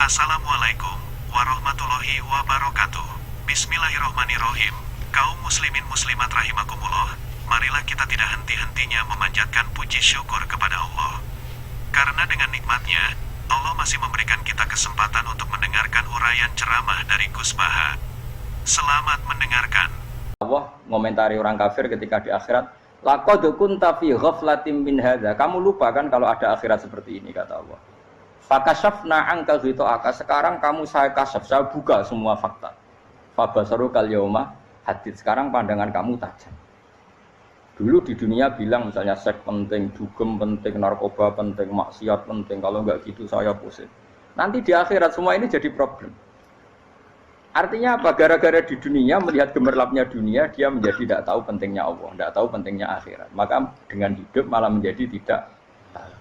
Assalamualaikum warahmatullahi wabarakatuh. Bismillahirrohmanirrohim. Kaum muslimin muslimat rahimakumullah, marilah kita tidak henti-hentinya memanjatkan puji syukur kepada Allah. Karena dengan nikmatnya, Allah masih memberikan kita kesempatan untuk mendengarkan uraian ceramah dari Gus Baha. Selamat mendengarkan. Allah ngomentari orang kafir ketika di akhirat, laqad kunta fi ghaflatin min hadza. Kamu lupa kan kalau ada akhirat seperti ini, kata Allah. Fakashafna anka ghita'aka. Sekarang kamu saya kasaf, saya buka semua fakta. Fabasaru kal yauma hadid. Sekarang pandangan kamu tajam. Dulu di dunia bilang misalnya seks penting, dugem penting, narkoba penting, maksiat penting. Kalau enggak gitu saya pusing. Nanti di akhirat semua ini jadi problem. Artinya apa? Gara-gara di dunia melihat gemerlapnya dunia, dia menjadi tidak tahu pentingnya Allah, tidak tahu pentingnya akhirat. Maka dengan hidup malah menjadi tidak tahu.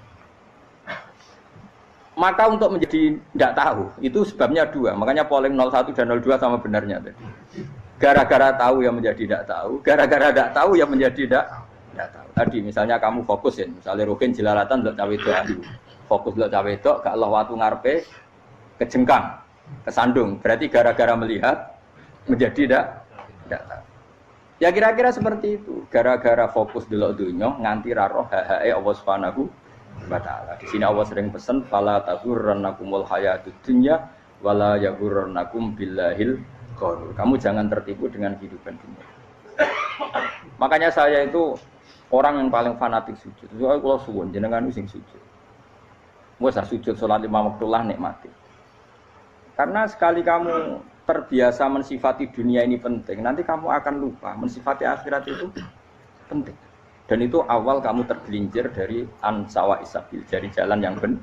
Maka untuk menjadi tidak tahu, itu sebabnya dua. Makanya polling 01 dan 02 sama benarnya tadi. Gara-gara tahu yang menjadi tidak tahu, gara-gara tidak tahu yang menjadi tidak tahu. Tadi misalnya kamu fokusin, misalnya Rukin jelalatan untuk cawe itu, fokus untuk cawe itu, gak Allah waktu ngarepe kejengkang, kesandung. Berarti gara-gara melihat menjadi tidak tahu. Ya kira-kira seperti itu. Gara-gara fokus delok dunya nganti ra roh hae Allah Subhanahu wa ta'ala. Di sini Allah sering pesan fala taghurrannakumul hayatud dunya wala yaghurrannakum billahil ghurur. Kamu jangan tertipu dengan kehidupan dunia. Makanya saya itu orang yang paling fanatik sujud. Soale kula suwun jenengan sing sujud. Wes sujud salat lima waktu lah nikmati. Karena sekali kamu terbiasa mensifati dunia ini penting, nanti kamu akan lupa mensifati akhirat itu penting. Dan itu awal kamu tergelincir dari ansawa isabil, dari jalan yang benar.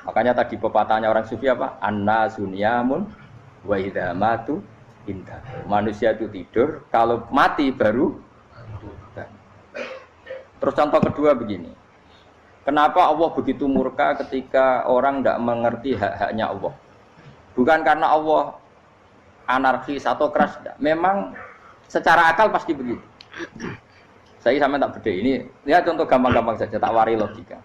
Makanya tadi pepatahnya orang sufi apa? Anna sunyamun wa idza matu indah. Manusia itu tidur, kalau mati baru. Terus contoh kedua begini. Kenapa Allah begitu murka ketika orang tidak mengerti hak-haknya Allah? Bukan karena Allah anarkis atau keras, tidak. Memang secara akal pasti begitu. Saya sama tak beda ini. Lihat contoh gampang-gampang saja, tak wari logika.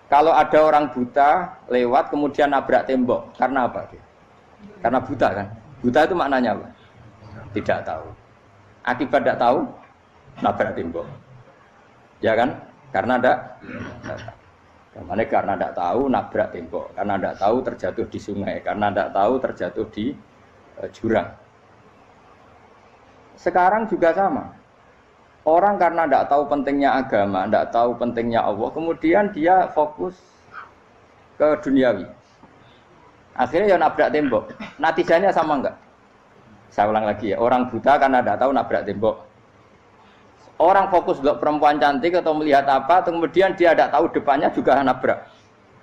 Kalau ada orang buta lewat kemudian nabrak tembok, karena apa dia? Karena buta kan? Buta itu maknanya apa? Tidak tahu. Akibat tidak tahu, nabrak tembok. Ya kan? Karena tidak tahu. Karena tidak tahu nabrak tembok, karena tidak tahu terjatuh di sungai, karena tidak tahu terjatuh di jurang. Sekarang juga sama. Orang karena tidak tahu pentingnya agama, tidak tahu pentingnya Allah, kemudian dia fokus ke duniawi. Akhirnya ya nabrak tembok. Natijanya sama enggak? Saya ulang lagi ya, orang buta karena tidak tahu nabrak tembok. Orang fokus untuk perempuan cantik atau melihat apa, kemudian dia tidak tahu depannya juga nabrak.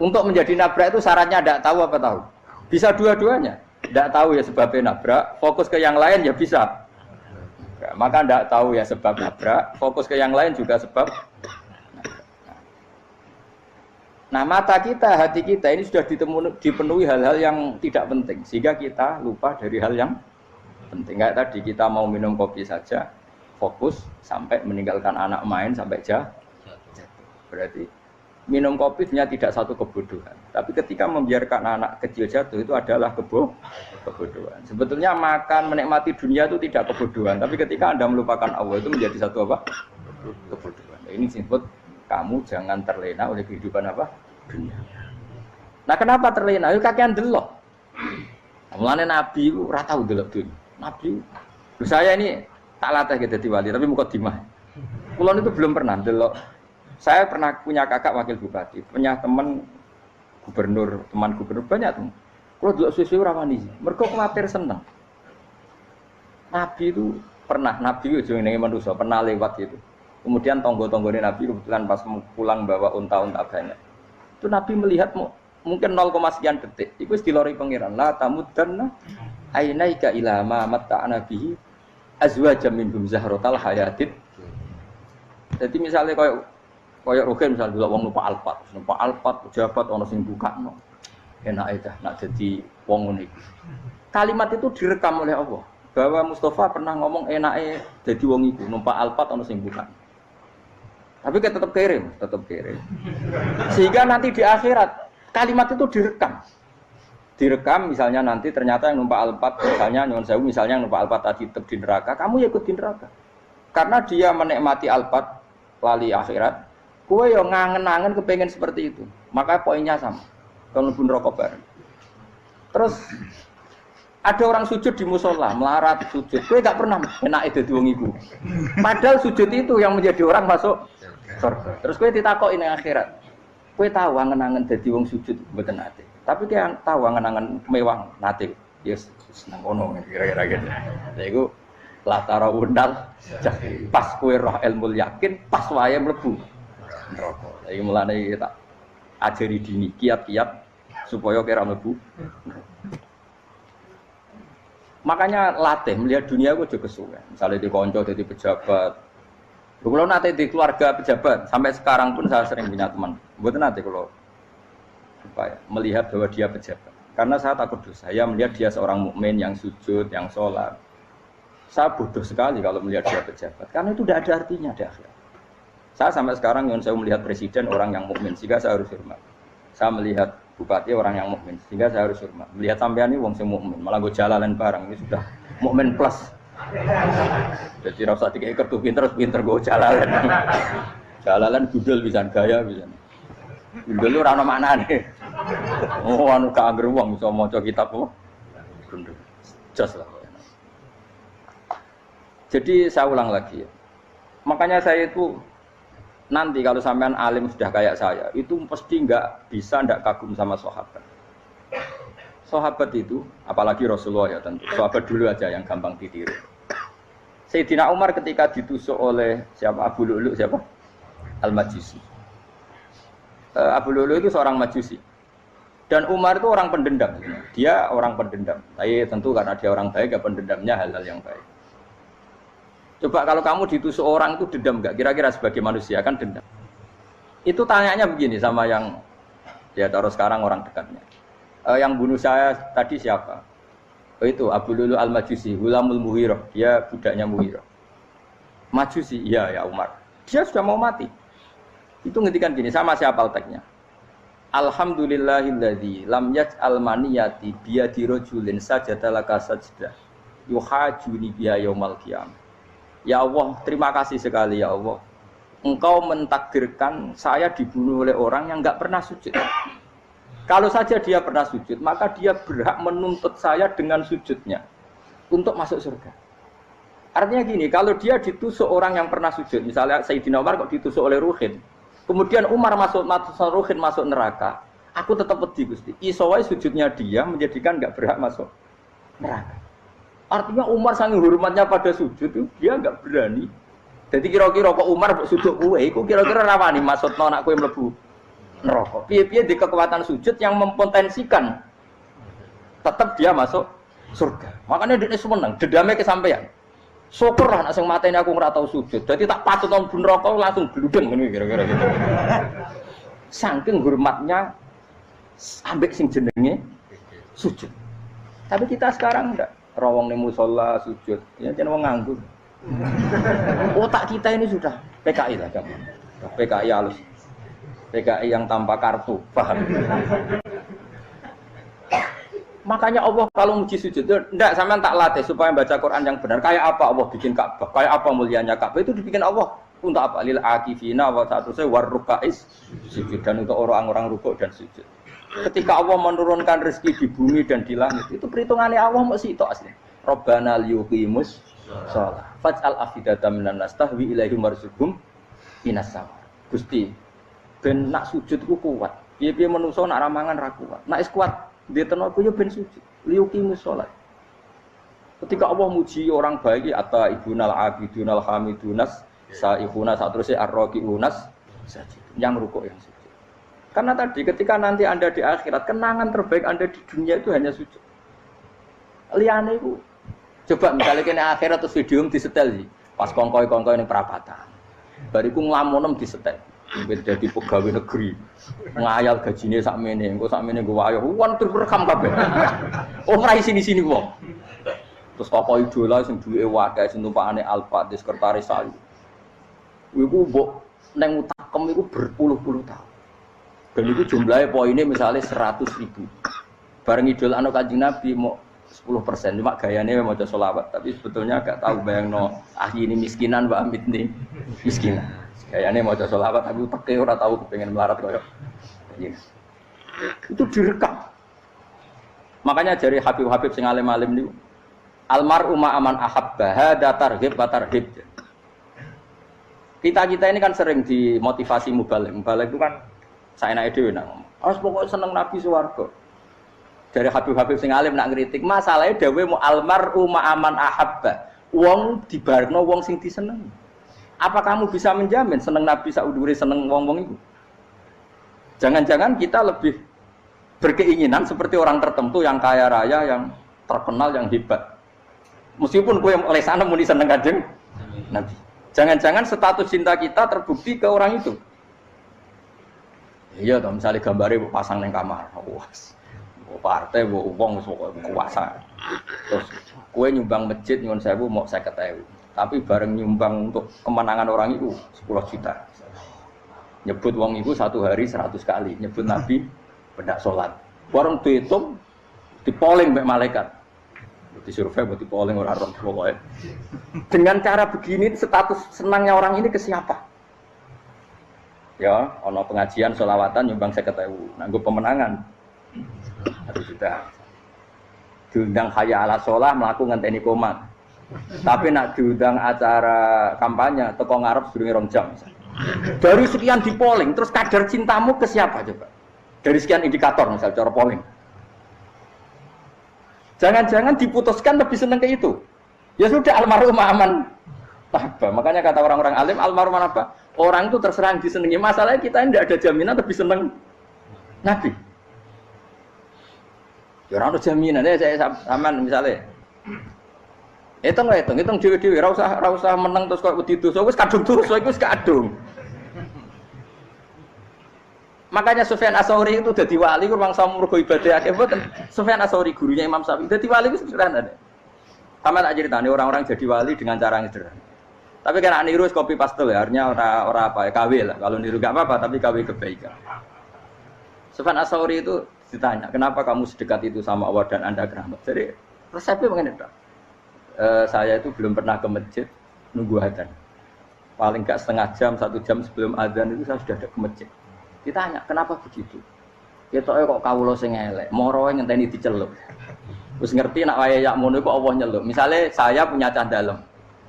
Untuk menjadi nabrak itu syaratnya tidak tahu apa tahu? Bisa dua-duanya. Tidak tahu ya sebabnya nabrak, fokus ke yang lain ya bisa. Maka tidak tahu ya sebab nabrak, fokus ke yang lain juga sebab nabrak. Nah mata kita, hati kita ini sudah dipenuhi hal-hal yang tidak penting, sehingga kita lupa dari hal yang penting. Kayak tadi kita mau minum kopi saja, fokus sampai meninggalkan anak main sampai jatuh. Berarti minum kopi sebenarnya tidak satu kebodohan, tapi ketika membiarkan anak kecil jatuh itu adalah kebodohan. Sebetulnya makan menikmati dunia itu tidak kebodohan, tapi ketika Anda melupakan Allah itu menjadi satu apa? Kebodohan. Ini disebut kamu jangan terlena oleh kehidupan apa? Dunia. Nah kenapa terlena? Itu kakean delok. Mulane Nabi itu ora tau delok dunia. Nabi, saya ini tak latih gitu wali, tapi mukadimah. Kulon itu belum pernah delok. Saya pernah punya kakak wakil bupati, punya teman gubernur banyak tuh. Kalau delok susu ora wani, mergo kuwatir seneng. Nabi itu pernah, Nabi itu jenenge manusia, pernah lewat gitu. Kemudian tonggo-tonggone Nabi kebetulan pas pulang bawa unta-unta banyak. Itu Nabi melihat mungkin 0, sekian detik. Iku wis dilori pangeran. La tamuddanna ainaika ila ma matta'ana bihi azwajam minhum zahratal hayatid. Jadi misalnya kayak Rukin misalnya dulu wong numpak Alphard pejabat ana sing bukakno. Enake dah nak dadi wong ngene iki. Kalimat itu direkam oleh Allah bahwa Mustafa pernah ngomong enake dadi wong iku numpak Alphard ana sing bukakno. Tapi kan tetap kirim. Sehingga nanti di akhirat Kalimat itu direkam misalnya nanti ternyata yang numpak Alphard misalnya nyuwun sewu misalnya yang numpak Alphard tadi tetap di neraka, kamu ya ikut di neraka. Karena dia menikmati Alphard lali akhirat, kowe yo ngangen-angen kepengen seperti itu. Maka poinnya sama. Kalau mlebu neraka bareng. Terus ada orang sujud di musola, melarat sujud. Kowe gak pernah enake dadi wong iku. Padahal sujud itu yang menjadi orang masuk surga. Terus kowe ditakoki ning akhirat. Kowe tahu angen-angen dadi wong sujud mboten nate. Tapi dia tahu angen-angen mewah nate. Yes, seneng ngono kira-kira gitu. Lha iku latara undal pas kowe roh ilmu yakin pas wae mlebu neraka. Lha iki mulane tak ajari dini kiat-kiat supaya kira mlebu. Makanya latih melihat dunia aku juga kesuwen. Misalnya di konco jadi pejabat. Kalau nanti di keluarga pejabat sampai sekarang pun saya sering punya teman. Buat nanti kalau supaya melihat bahwa dia pejabat. Karena saya takut dosa. Saya melihat dia seorang mukmin yang sujud, yang sholat. Saya bodoh sekali kalau melihat dia pejabat. Karena itu tidak ada artinya di akhirat. Saya sampai sekarang yang saya melihat presiden orang yang mukmin, sehingga saya harus hormat. Saya melihat bupati orang yang mukmin, sehingga saya harus hormat. Melihat sampean ini wong sing mukmin, malah gue jalalan barang ini sudah mukmin plus. Jadi rasa tiga kartu pinter gue jalalan. Jalalan gudel bisa gaya bisa. Gudel lu rano mana nih? Oh anu kager wong bisa maca kitab kok. Gundul. Jos lah. Jadi saya ulang lagi ya. Makanya saya itu nanti kalau sampean alim sudah kayak saya, itu pasti nggak kagum sama sahabat. Sahabat itu, apalagi Rasulullah ya tentu. Sahabat dulu aja yang gampang ditiru. Sayyidina Umar ketika ditusuk oleh siapa Abu Lu'lu siapa? Al-Majusi. Abu Lu'lu itu seorang Majusi. Dan Umar itu orang pendendam. Dia orang pendendam. Tapi tentu karena dia orang baik, ya pendendamnya hal-hal yang baik. Coba kalau kamu ditusuk orang itu dendam enggak? Kira-kira sebagai manusia kan dendam. Itu tanyanya begini sama yang ya taruh sekarang orang dekatnya. Yang bunuh saya tadi siapa? Oh itu Abu Lu'lu Al-Majusi, Hulamul Muhirah. Dia budaknya Muhirah. Majusi, iya ya Umar. Dia sudah mau mati. Itu ngetikan gini, sama siapa teksnya? Alhamdulillahilladzi lam yaj'al maniyati biyadi rajulin sajadalaka sajdah yuhajuni biha yaumal qiyamah. Ya Allah, terima kasih sekali ya Allah. Engkau mentakdirkan saya dibunuh oleh orang yang enggak pernah sujud. Kalau saja dia pernah sujud, maka dia berhak menuntut saya dengan sujudnya untuk masuk surga. Artinya gini, kalau dia ditusuk orang yang pernah sujud, misalnya Sayyidina Umar kok ditusuk oleh Ruhin, kemudian Umar Ruhin masuk neraka, aku tetap pedih Gusti. Isowai sujudnya dia menjadikan enggak berhak masuk neraka. Artinya Umar saking hormatnya pada sujud itu dia enggak berani. Jadi kira-kira kok Umar sujud kowe iku kira-kira rawani maksudno anak kowe mlebu neraka. Piye-piye di kekuatan sujud yang mempotensikan tetap dia masuk surga. Makanya dia seneng, dendamnya kesampaian. Syukur lah nek sing mateni aku ora tau sujud. Dadi tak patut nang neraka langsung bludeng ngene kira-kira gitu. Saking hormatnya ambek sing jenenge sujud. Tapi kita sekarang enggak. Rawong ning musala sujud, ya jeneng wong nganggur. Otak kita ini sudah PKI lah kamu. PKI halus. PKI yang tanpa kartu, paham? Makanya Allah kalau muji sujud, enggak sampean tak latih supaya baca Quran yang benar. Kayak apa Allah bikin Ka'bah? Kayak apa mulianya Ka'bah? Itu dibikin Allah untuk apa? Lil akifina wa ta'tusai warrukais sujud, dan untuk orang-orang rukuk dan sujud. Ketika Allah menurunkan rezeki di bumi dan di langit, itu perhitungannya Allah masih itu asli. Rabbana liyuqimus shalah faj'al afidatan minan nas tahwi ilaihim warzuqhum minas sama. Gusti, ben nak sujud ku kuat. Piye-piye menungso nak ramangan ra kuat. Nak is kuat diteno ku yo ben sujud. Liyuqimus shalah. Ketika Allah muji orang baik, atta ibunal abidunal hamidunas saihuna satrusé arraqiunas sajid. Yang rukuk yang sujud. Karena tadi ketika nanti Anda di akhirat, kenangan terbaik Anda di dunia itu hanya sujud. Liyane iku coba misalnya kene akhirat terus video disetel sih. Pas kongkoi-kongkoi ning perapatan. Bariku nglamunem disetel. Beda di pegawai negeri. Ngayal gajine sakmene, engko sakmene nggo wayo. Wan terus rekam kabeh. Oh ora sini-sini wong. Terus tokoh idola sing duwe wae sing tumpakane Alfa di sekretaris saya. Iku mbok nang utakem iku berpuluh-puluh tahun. Dan itu jumlahnya poinnya misalnya 100.000. Bareng idul anu Kanjeng Nabi mau 10%, cuma gayanya mau sholawat, tapi sebetulnya agak tahu bayang no ini miskinan, Mbak Amit nih miskinan. Gayanya mau sholawat, tapi pakai orang tahu pengen melarat koyok. Itu direkam. Makanya dari Habib-Habib sing alim-alim niku almar'u ma'aman ahabba hada targhib wa tarhib. Kita ini kan sering dimotivasi mubalik. Mubalik itu kan saya naik dhewe nang. Harus pokoknya seneng Nabi swarga. Dari Habib-Habib sing alim nak ngritik, masalahnya dhewe mu almar'u ma'aman ahabba. Wong dibarno wong sing disenengi. Apa kamu bisa menjamin seneng Nabi saudure seneng wong-wong itu? Jangan-jangan kita lebih berkeinginan seperti orang tertentu yang kaya raya, yang terkenal, yang hebat. Meskipun kue oleh sana muni seneng Kanjeng Nabi. Jangan-jangan status cinta kita terbukti ke orang itu. Iya, toh misalnya gambarnya pasang neng kamar, wah, partai, wong, kuasa. Terus kue nyumbang masjid nyuwun sewu mau 50.000. Tapi bareng nyumbang untuk kemenangan orang itu 10 juta. Nyebut wong itu satu hari 100 kali, nyebut Nabi bedak sholat. Warung dihitung, dipoling mbek malaikat. Disurvei buat dipoling orang pokoknya. Dengan cara begini status senangnya orang ini ke siapa? Ya, ono pengajian sholawatan nyumbang 50.000, nanggo pemenangan. Harus sudah. Diundang hayya ala sholah melakukan ngenteni komat. Tapi nak diundang acara kampanye teko ngarep sedurunge 2 jam. Dari sekian di polling, terus kadar cintamu ke siapa coba? Dari sekian indikator misal cara polling. Jangan-jangan diputuskan lebih seneng ke itu. Ya sudah almarhum aman. Apa? Makanya kata orang-orang alim almarhum apa? Orang itu terserah disenangi. Masalahnya kita tidak ada jaminan lebih seneng Nabi. Ya orang ada jaminan. Saya aman misalnya. Hitung dewi-dewi. Rausah menang terus kok wedi dosa. Wis kadung dosa, wis kadung. Makanya Sufyan Ats-Tsauri itu dadi wali kurang sama mergo ibadah akeh mboten. Sufyan Ats-Tsauri gurunya Imam Syafi'i dadi wali itu sederhana. Sama tak ceritane orang-orang jadi wali dengan cara yang sederhana. Tapi kan niru copy paste ya, artinya ora apa ya KW lah. Kalau niru enggak apa-apa tapi KW kebaikan. Sufyan Ats-Tsauri itu ditanya, "Kenapa kamu sedekat itu sama Allah dan Anda keramat?" Jadi resepnya begini, Pak. Saya itu belum pernah ke masjid nunggu adzan. Paling enggak setengah jam, 1 jam sebelum adzan itu saya sudah ada ke masjid. Ditanya, kenapa begitu? Ketoke kok kawula sing elek, moro ngenteni dicelup. Wis ngerti nek wayahe yak ngono kok Allah nyelup. Misale saya punya cah dalem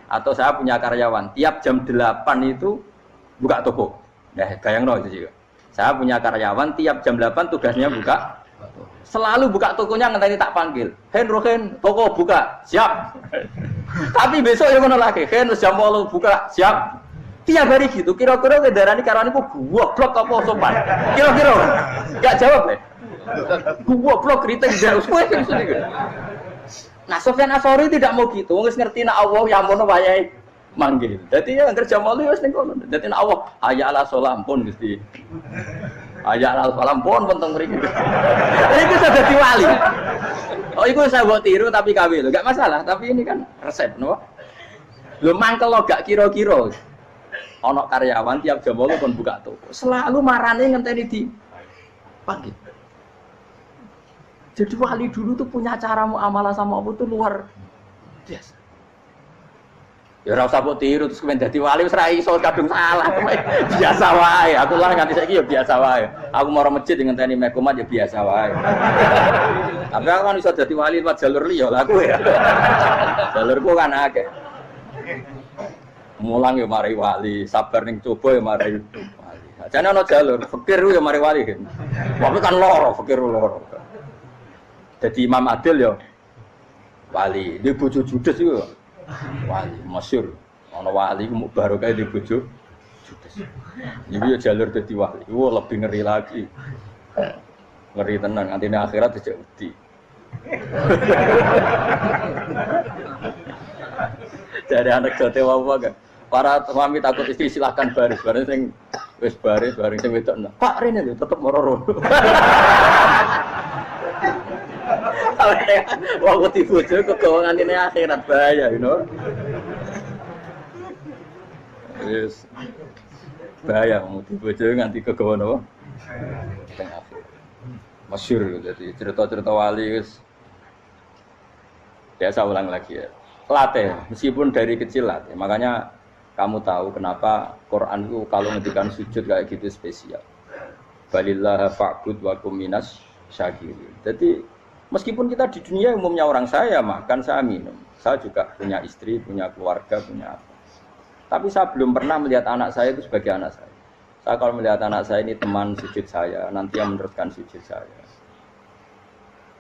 atau saya punya karyawan, tiap jam 8 itu buka toko. Nah, bayangno itu juga. Saya punya karyawan tiap jam 8 tugasnya buka. Selalu buka tokonya ngenteni tak panggil. Rohen, toko buka. Siap. Tapi besok ya ngono lagi. Jam 8 buka. Siap. Tiap hari gitu, kira-kira kendaraan karyawan itu goblok apa sopan? Kira-kira enggak jawab deh. Goblok kritik harus kowe gitu. Nah, Sufyan Ats-Tsauri tidak mau gitu. Wis ngerti nek Allah ya mono wayahe manggil. Dadi ya kerja malu wis ning kono. Dadi nek Allah hayya ala sholah pun Gusti. Hayya ala sholah pun penting mriki. Iku sudah dadi wali. Oh, iku saya buat tiru tapi kawe lho. Enggak masalah, tapi ini kan resep, no. Lho mangkel lo gak kira-kira. Ono karyawan tiap jam 8 pun buka toko. Selalu marane ngenteni di panggil. Jadi wali dulu tuh punya cara muamalah sama Allah tuh luar biasa. Ya ora usah mbok tiru terus kemen dadi wali wis ra iso kadung salah. Biasa wae. Aku lah nganti saiki ya biasa wae. Aku mau masjid ngenteni mekomat ya biasa wae. Tapi aku kan iso dadi wali lewat jalur liya lah aku ya. Jalurku kan akeh. Mulang ya mari wali, sabar ning coba ya mari wali. Jane ana jalur, fikir ya mari wali kan. Wae kan loro, fikir loro. Dadi Imam Adil ya wali, di bojo judes iku wali masyhur. Ana wali ku barokah di bojo judes. Iki ya jalur dadi wali. Wah lebih ngeri lagi. Ngeri tenan ngantine akhirat dijak wedi. Dari anak jote wae kan. Para suami takut istri silahkan baris sing wis baris sing wedok. Pak rene lho tetep moro-moro. Wong wedi bojo kegawa ngantine akhirat bahaya, you know. Yes. Bahaya wedi bojo nganti kegawa napa? Teng akhir. Masyhur jadi cerita-cerita wali wis biasa ulang lagi ya. Latih, meskipun dari kecil latih. Makanya kamu tahu kenapa Quran itu kalau ngendikan sujud kayak gitu spesial. Balillah fa'bud wa kum minas syakirin. Jadi meskipun kita di dunia umumnya orang saya makan, saya minum. Saya juga punya istri, punya keluarga, punya apa. Tapi saya belum pernah melihat anak saya itu sebagai anak saya. Saya kalau melihat anak saya ini teman sujud saya, nanti yang meneruskan sujud saya.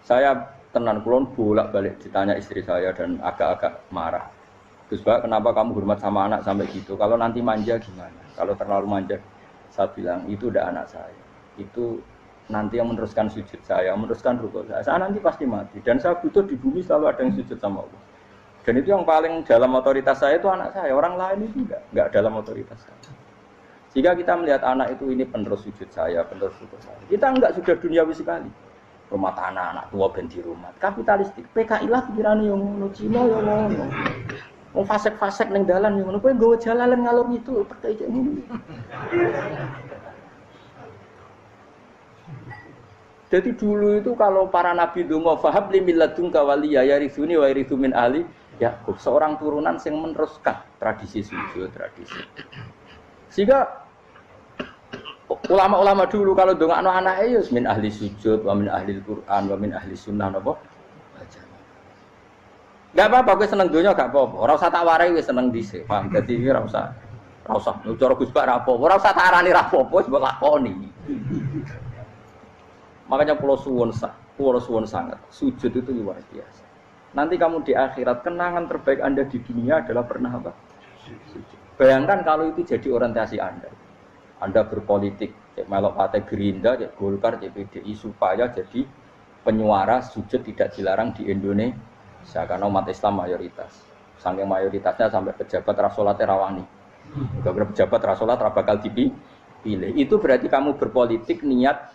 Saya tenan kulon bolak-balik ditanya istri saya dan agak-agak marah. Gus Bak, kenapa kamu hormat sama anak sampai gitu? Kalau nanti manja gimana? Kalau terlalu manja, saya bilang itu udah anak saya. Itu nanti yang meneruskan sujud saya, meneruskan rukuk saya. Saya nanti pasti mati. Dan saya butuh di bumi selalu ada yang sujud sama Allah. Dan itu yang paling dalam otoritas saya itu anak saya. Orang lain itu enggak dalam otoritas saya. Jika kita melihat anak itu ini penerus sujud saya, penerus rukuk saya. Kita enggak sudah duniawi sekali. Rumah tanah, anak tua ben di rumah. Kapitalistik. PKI lah pikirannya yang ngono, Cina yang ngono. Mau fasek-fasek neng dalan yang ngono, kowe nggawa jalalan ngalor itu pakai kayak ngono. Jadi dulu itu kalau para nabi donga fahab li milladun kawaliya yarithuni wa yarithu min ahli Yakub, seorang turunan yang meneruskan tradisi sujud, tradisi. Sehingga ulama-ulama dulu kalau dongakno anake ya min ahli sujud, wa min ahli Quran, wa min ahli sunnah napa? Enggak apa-apa kowe seneng donya gak apa-apa. Ora usah tak warai wis seneng dhisik. Paham? Dadi iki ora usah. Ora usah cara Gus Bak ra apa. Ora usah tak arani ra apa-apa wis mbok lakoni. Makanya pulau suwun sangat. Sujud itu luar biasa. Nanti kamu di akhirat kenangan terbaik Anda di dunia adalah pernah apa? Sujud. Bayangkan kalau itu jadi orientasi Anda. Anda berpolitik, cek melok partai Gerindra, cek Golkar, cek PDI supaya jadi penyuara sujud tidak dilarang di Indonesia karena umat Islam mayoritas. Saking mayoritasnya sampai pejabat rasolat rawani. Beberapa pejabat rasolat bakal dipilih. Itu berarti kamu berpolitik niat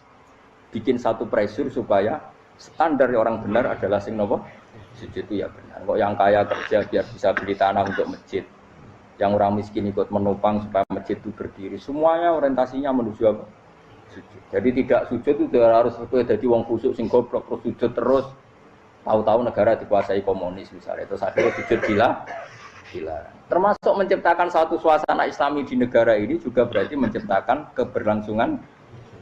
bikin satu pressure supaya standar orang benar adalah sing nopo sujud itu ya benar. Kok yang kaya kerja biar bisa beli tanah untuk masjid. Yang orang miskin ikut menopang supaya masjid itu berdiri. Semuanya orientasinya menuju apa? Sujud. Jadi tidak sujud itu harus jadi wong khusuk sing goblok terus sujud terus. Tahu-tahu negara dikuasai komunis misalnya. Terus akhirnya sujud gila. Termasuk menciptakan satu suasana Islami di negara ini juga berarti menciptakan keberlangsungan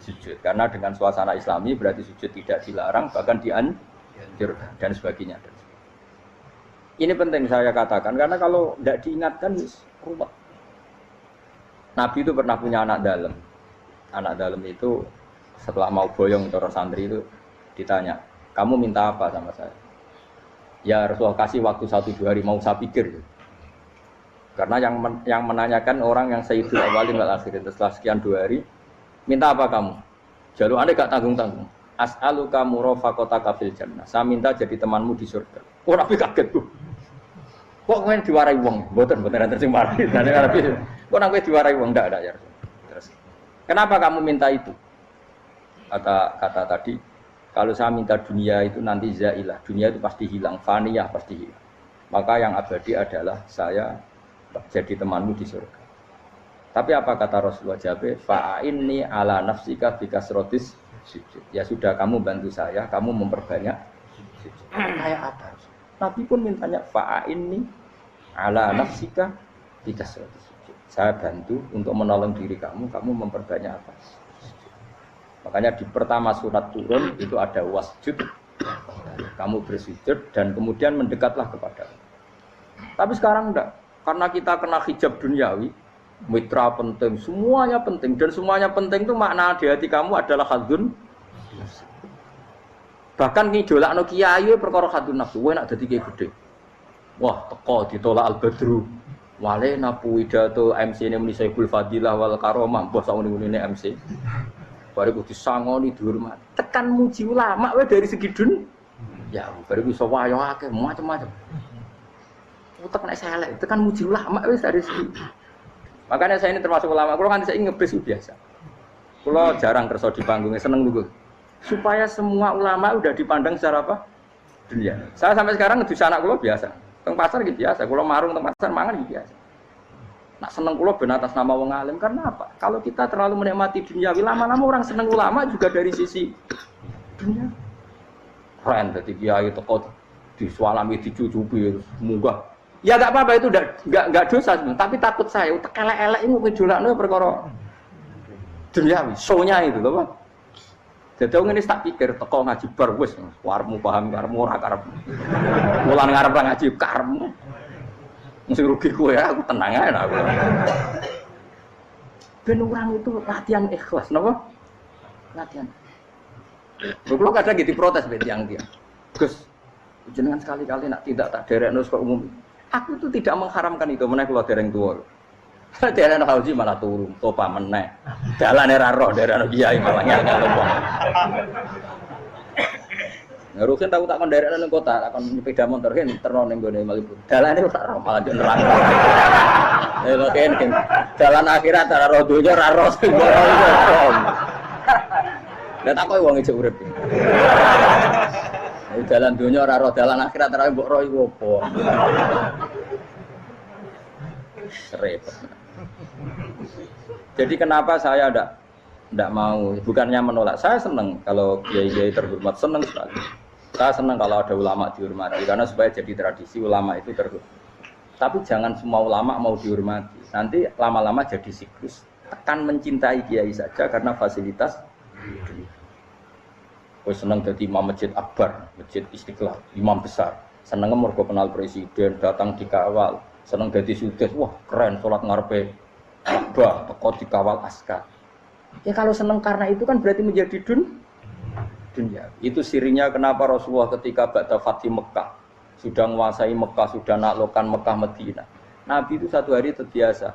sujud. Karena dengan suasana Islami berarti sujud tidak dilarang bahkan dianjurkan dan sebagainya. Ini penting saya katakan karena kalau tidak diingatkan ruwet. Nabi itu pernah punya anak dalam. Anak dalam itu setelah mau boyong terus santri itu ditanya, kamu minta apa sama saya? Ya Rasulullah kasih waktu 1-2 hari mau saya pikir. Karena yang menanyakan orang yang sayyidul awwalin wal akhirin setelah sekian 2 hari, minta apa kamu? Jalur Anda gak tanggung-tanggung. As'aluka murafaqataka fil jannah. Saya minta jadi temanmu di surga. Oh, Nabi kaget tuh. Kok kowe diwarai wong? Mboten enten sing marahi. Nabi, kok nang kowe diwarai wong ndak ada ya. Terus. Kenapa kamu minta itu? Kata tadi, kalau saya minta dunia itu nanti zailah. Dunia itu pasti hilang, faniyah pasti hilang. Maka yang abadi adalah saya jadi temanmu di surga. Tapi apa kata Rasulullah Jabe? Fa'inni ala nafsika bikasrotis sujud. Ya sudah kamu bantu saya, kamu memperbanyak sujud. Kayak apa? Nabi pun mintanya fa'inni ala nafsika bikasrotis sujud. Saya bantu untuk menolong diri kamu, kamu memperbanyak apa? Sujud. Makanya di pertama surat turun itu ada wasjud. Kamu bersujud dan kemudian mendekatlah kepada Allah. Tapi sekarang enggak. Karena kita kena hijab duniawi, mitra penting, semuanya penting dan semuanya penting itu makna di hati kamu adalah hadzun. Bahkan ngidolakno kiai perkara hadzun nafsu, kowe nak dadi kiai gedhe. Wah, teko ditolak al-badru. Wale napu pidato MC ne muni Saiful Fadilah wal Karomah, mbah sak ngene MC. Bariku disangoni dihormat. Tekan muji ulama wae dari segi dun. Ya, bariku iso wayo akeh macam-macam. Utek nek selek, tekan muji ulama wis dari segi. Makanya saya ini termasuk ulama, kalau kan saya ngebris biasa. Kalau jarang kerso di panggungnya, seneng dulu. Supaya semua ulama udah dipandang secara apa? Dunia. Saya sampai sekarang ngedus anak kalau biasa. Teng pasar gitu biasa, kalau marung teng pasar mangan gitu biasa. Nak seneng kula ben atas nama wong alim karena apa? Kalau kita terlalu menikmati duniawi, lama-lama orang seneng ulama juga dari sisi dunia. Keren dadi kiai teko disualami dicucupi munggah. Ya enggak apa-apa itu enggak dosa, tapi takut saya elek-elek ini ngejolakno perkara duniawi, show-nya itu lho, Pak. Jadi ngene tak pikir teko ngaji bar wis warmu paham karepmu ora karepmu. Mulan ngarep ngaji karepmu. Mesti rugi kowe aku tenang ae aku. Ben orang itu latihan ikhlas, napa? Latihan. Kalau kadang gitu protes be tiang-tiang. Gus, jenengan sekali-kali nak tidak tak derekno kok umum. Aku itu tidak mengharamkan itu meneh kula dereng tuwa. Dereng haji malah turun, topa meneh. Dalane ra roh dereng kiai malah ngel-ngel wong. Ngerukin tahu tak kon daerah nang kota, tak kon sepeda motor kan terno ning gone Malibu. Dalane ora ora malah yo nerang. Lha kene dalan akhirat ora roh donya ora roh sing Lah tak koyo wong ijek urip. Dalan donya ora roh dalan akhirat ora mbok roh iku apa. Repot. Jadi kenapa saya ndak mau, bukannya menolak, saya senang kalau kiai-kiai terhormat, senang sekali. Saya senang kalau ada ulama dihormati, karena supaya jadi tradisi ulama itu terhormat. Tapi jangan semua ulama mau dihormati, nanti lama-lama jadi siklus. Tekan mencintai kiai saja karena fasilitas. Saya senang jadi imam masjid akbar, masjid Istiqlal, imam besar. Senang mergo kenal presiden, datang dikawal. Senang jadi sudes, wah keren, sholat ngarepe akbar, teko dikawal askar. Ya kalau senang karena itu kan berarti menjadi dunia. Itu sirinya kenapa Rasulullah ketika ba'da Fathi Mekah sudah menguasai Mekah, sudah naklukkan Mekah Madinah. Nabi itu satu hari terbiasa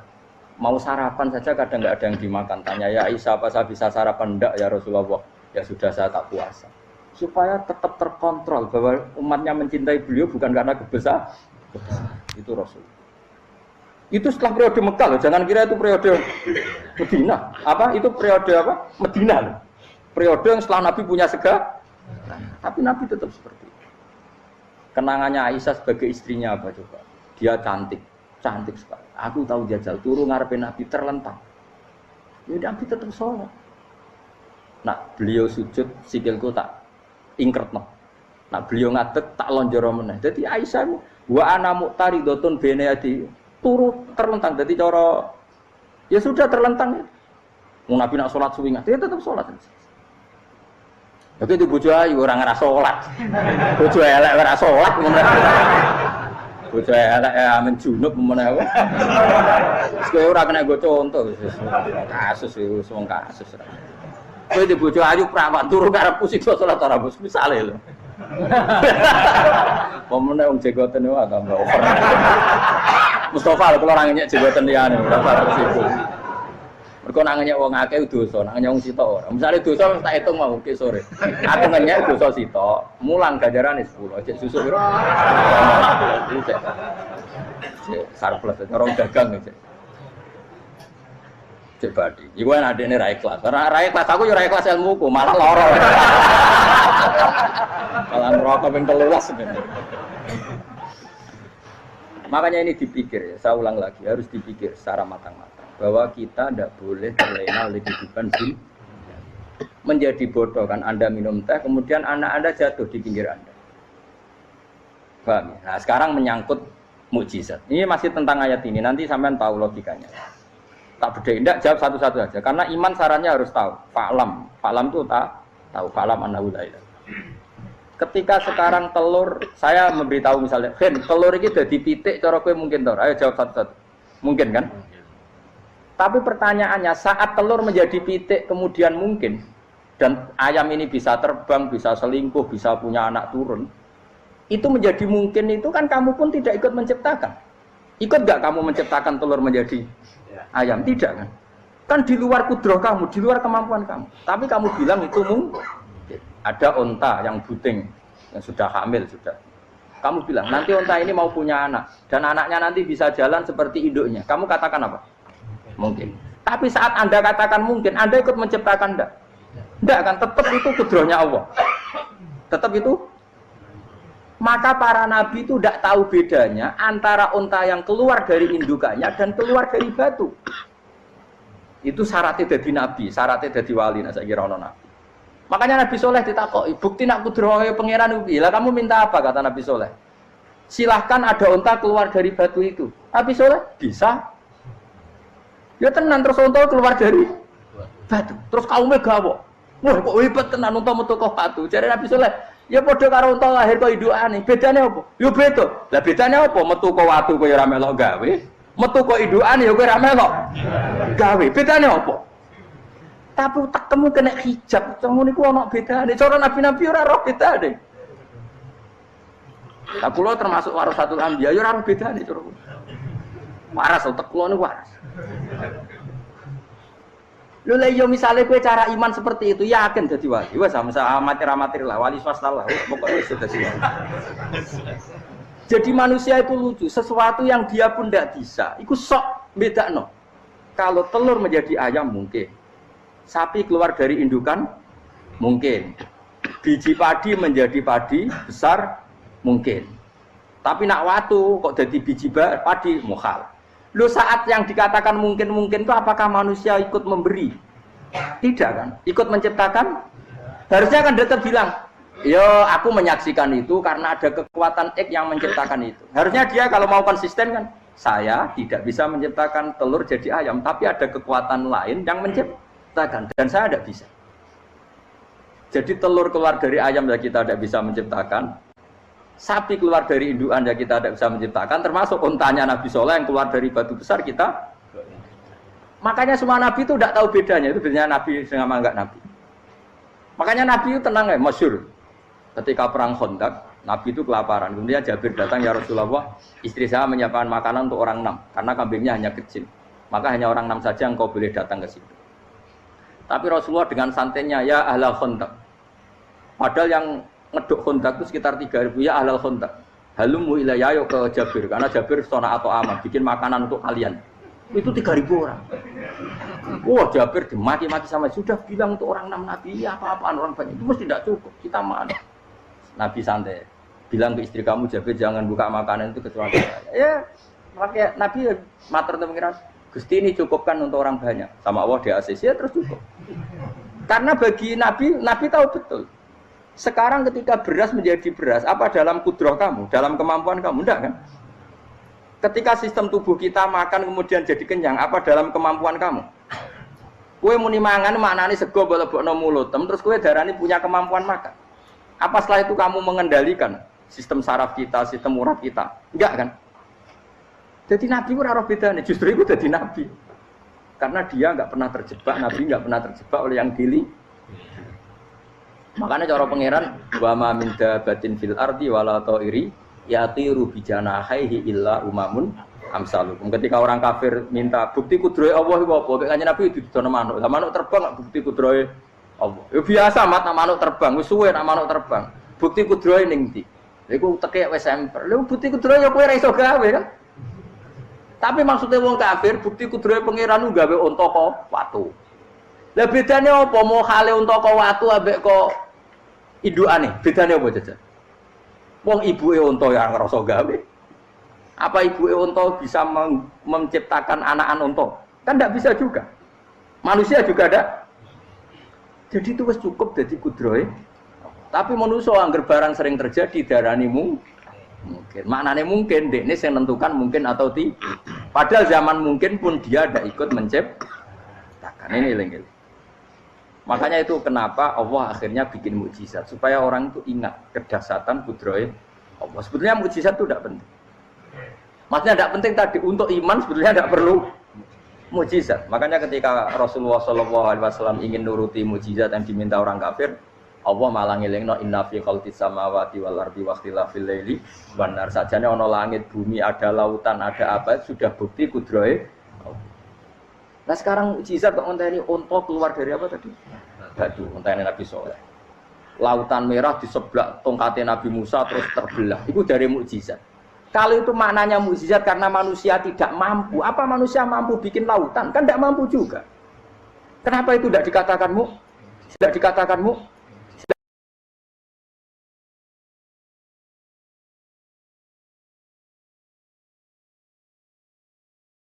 mau sarapan saja kadang nggak ada yang dimakan. Tanya ya Aisyah apa saya bisa sarapan? Enggak ya Rasulullah. Ya sudah saya tak puasa. Supaya tetap terkontrol bahwa umatnya mencintai beliau bukan karena kebesaran. Itu Rasul. Itu setelah periode Mekah loh, jangan kira itu periode Medina. Apa? Itu periode apa? Medina loh. Periode yang setelah Nabi punya segala. Tapi Nabi tetap seperti itu. Kenangannya Aisyah sebagai istrinya apa coba? Dia cantik, cantik sekali. Aku tahu jajal turu ngarepin Nabi terlentang. Ya Nabi tetap sholat. Nah, beliau sujud sikilku tak ingkretno. Nah, beliau ngadeg tak lonjoro meneh. Jadi Aisyah wa ana muqtaridotun bene adi turu terlentang. Jadi cara ya sudah terlentang ya. Nabi nak sholat suwi dia tetap sholat. Oke itu bojo ayu orang ngerasa sholat. Bojo elek ora sholat meneh. Bojo elek amen junub meneh. Kowe ora kena go contoh kasus wis wong kasus. Kowe di bojo ayu prawan turu karep pusing sholat ora bos misale lho. Pomene wong jegoten wae tambah over. Mustafa kalau orang nyek jegoten liyane ora parah sibuk. Mergo nak ngenyek wong akeh dosa, nak ngenyek wong sitok ora. Misale dosa tak hitung mau ke sore. Aku ngenyek dosa sitok, mulang ganjarane 10. Cek susuk piro? Cek sarplus orang dagang cek. Cek badi. Iku ana adene ra ikhlas. Ora ikhlas aku yo ora ikhlas ilmuku, malah lara. Malah neraka ping 13. Makanya ini dipikir ya, saya ulang lagi, harus dipikir secara matang-matang. Bahwa kita tidak boleh terlena oleh kehidupan dunia. Menjadi bodoh kan, Anda minum teh, kemudian anak Anda jatuh di pinggir Anda. Paham ya? Nah sekarang menyangkut mukjizat. Ini masih tentang ayat ini, nanti sampean tahu logikanya. Tak bedain, tidak jawab satu-satu aja. Karena iman sarannya harus tahu. Fa'lam itu tak tahu. Fa'lam annahu la ilaha. Ketika sekarang telur, saya memberitahu misalnya, Hen, telur ini jadi pitik, cara kowe mungkin tau. Ayo jawab satu-satu. Mungkin kan? Tapi pertanyaannya, saat telur menjadi pitik kemudian mungkin, dan ayam ini bisa terbang, bisa selingkuh, bisa punya anak turun, itu menjadi mungkin itu kan kamu pun tidak ikut menciptakan. Ikut gak kamu menciptakan telur menjadi ayam? Tidak kan? Kan di luar kudroh kamu, di luar kemampuan kamu. Tapi kamu bilang itu mungkin. Ada onta yang buting, yang sudah hamil sudah. Kamu bilang, nanti onta ini mau punya anak. Dan anaknya nanti bisa jalan seperti induknya. Kamu katakan apa? Mungkin. Tapi saat Anda katakan mungkin, Anda ikut menciptakan enggak? Enggak kan? Tetap itu kudrohnya Allah. Tetap itu Maka para nabi itu tidak tahu bedanya antara unta yang keluar dari indukannya dan keluar dari batu. Itu syaratnya jadi nabi, syaratnya jadi wali. Nah, saya kira ono nabi. Makanya Nabi Soleh ditakoki, bukti nak kudrohe pangeran ubi. Lah kamu minta apa kata Nabi Soleh? Silahkan ada unta keluar dari batu itu. Nabi Soleh bisa. Ya tenan terus unta keluar dari batu. Terus kaumnya gawok. Wah kok hebat tenan unta metu kok batu. Jare Nabi Soleh, ya padha karo unta lahir kok indukane. Bedane apa? Ya beda. Lah bedane apa? Metu kok watu kok ya ora melok gawe. Metu kok indukane ya kowe ora melok gawe. Bedane apa? Tapi tak temu kena hijab. Ngono niku ana bedane. Cara nabi-nabi ora roh bedane. Lah kula termasuk warasatul anbiya ya ora roh bedane cara kula. Waras utek kula niku waras. Lho lha yo misale kowe cara iman seperti itu yakin dadi wali. Wes amatir-amatir lah wali swasta lah. Pokoke wis dadi wali. Jadi manusia itu lucu, sesuatu yang dia pun tidak bisa. Iku sok bedakno. Kalau telur menjadi ayam mungkin. Sapi keluar dari indukan mungkin. Biji padi menjadi padi besar mungkin. Tapi nak watu kok jadi biji padi mukhal. Lu saat yang dikatakan mungkin-mungkin itu apakah manusia ikut memberi? Tidak kan? Ikut menciptakan? Harusnya kan tetap bilang, yo aku menyaksikan itu karena ada kekuatan X yang menciptakan itu. Harusnya dia kalau mau konsisten kan, saya tidak bisa menciptakan telur jadi ayam, tapi ada kekuatan lain yang menciptakan dan saya tidak bisa. Jadi telur keluar dari ayam ya kita tidak bisa menciptakan. Sapi keluar dari indukan ya kita tidak bisa menciptakan, termasuk untanya Nabi Soleh yang keluar dari batu besar kita. Makanya semua Nabi itu tidak tahu bedanya, itu bedanya Nabi sama enggak Nabi. Makanya Nabi itu tenang ya, masyhur. Ketika perang Khandaq, Nabi itu kelaparan. Kemudian Jabir datang, ya Rasulullah, istri saya menyiapkan makanan untuk orang 6, karena kambingnya hanya kecil. Maka hanya orang 6 saja engkau boleh datang ke situ. Tapi Rasulullah dengan santainya, ya ahlal Khandaq. Padahal yang ngeduk Khandaq itu sekitar 3.000, ya ahlal Khandaq. Halumu ilayya ke Jabir, karena Jabir sona atau aman, bikin makanan untuk kalian. Itu 3.000 orang. Wah Jabir dimaki-maki sama, sudah bilang untuk orang 6 Nabi, ya apa-apaan orang banyak, itu mesti tidak cukup, kita mana. Nabi santai, bilang ke istri kamu Jabir jangan buka makanan itu kecuali saya. Ya, makanya Nabi matur untuk pengiran, Gusti ini cukupkan untuk orang banyak. Sama Allah di ACC ya terus cukup. Karena bagi Nabi, Nabi tahu betul. Sekarang ketika beras menjadi beras, apa dalam kudrah kamu, dalam kemampuan kamu, enggak kan? Ketika sistem tubuh kita makan kemudian jadi kenyang, apa dalam kemampuan kamu? Kue muni mangan maknane sego bolebokno mulut, terus kue darani punya kemampuan makan. Apa setelah itu kamu mengendalikan sistem saraf kita, sistem urat kita? Enggak kan? Jadi Nabi ora roh bedane, justru itu jadi Nabi. Karena dia enggak pernah terjebak, Nabi enggak pernah terjebak oleh yang dili. Makanya cara pangeran wa ma min dabatin fil ardi wala ta'iri yatiru bijanahaihi illa umamun amsalukum. Ketika orang kafir minta bukti kudrohe Allah iku apa? Kanjeng Nabi didono manuk. Lah manuk terbang bukti kudrohe Allah. Ya biasa mat manuk terbang, wis suwe nak manuk terbang. Bukti kudrohe ning ndi? Lha iku tekek wis semper. Lha bukti kudrohe ya kowe ora iso gawe kan? Tapi maksudnya wong kafir bukti kudrohe pangeran ku gawe unta kok watu. Lah bedane apa? Mau hale unta kok watu ambek kok indukane? Bedane apa jajan? Wong ibuke unta yang ngrasa gawe. Apa ibuke unta bisa menciptakan anakan unta? Kan tidak bisa juga. Manusia juga ada. Jadi itu wis cukup dadi kudrohe. Tapi manusia angger barang sering terjadi darani mungkin. Maknane mungkin dekne sing nentukan mungkin atau tidak. Padahal zaman mungkin pun dia tidak ikut menciptakan. Ini lenggel. Makanya itu kenapa Allah akhirnya bikin mukjizat supaya orang itu ingat kedahsyatan kudrohe Allah. Sebetulnya mukjizat itu tidak penting. Maksudnya tidak penting tadi untuk iman sebetulnya tidak perlu mukjizat. Makanya ketika Rasulullah SAW ingin nuruti mukjizat yang diminta orang kafir, Allah malah ngelingno inna fi khalqis samawati wal ardi wa ikhtilafil laili wan nar. Sajane ana langit, bumi, ada lautan, ada apa sudah bukti kudrohe Allah. Nah sekarang mukjizat kok ngenteni unta keluar dari apa tadi? Batu, ngenteni Nabi Soleh. Lautan merah di sebelah tongkatnya Nabi Musa terus terbelah. Itu dari mukjizat. Kalau itu maknanya mukjizat karena manusia tidak mampu. Apa manusia mampu bikin lautan? Kan tidak mampu juga. Kenapa itu tidak dikatakan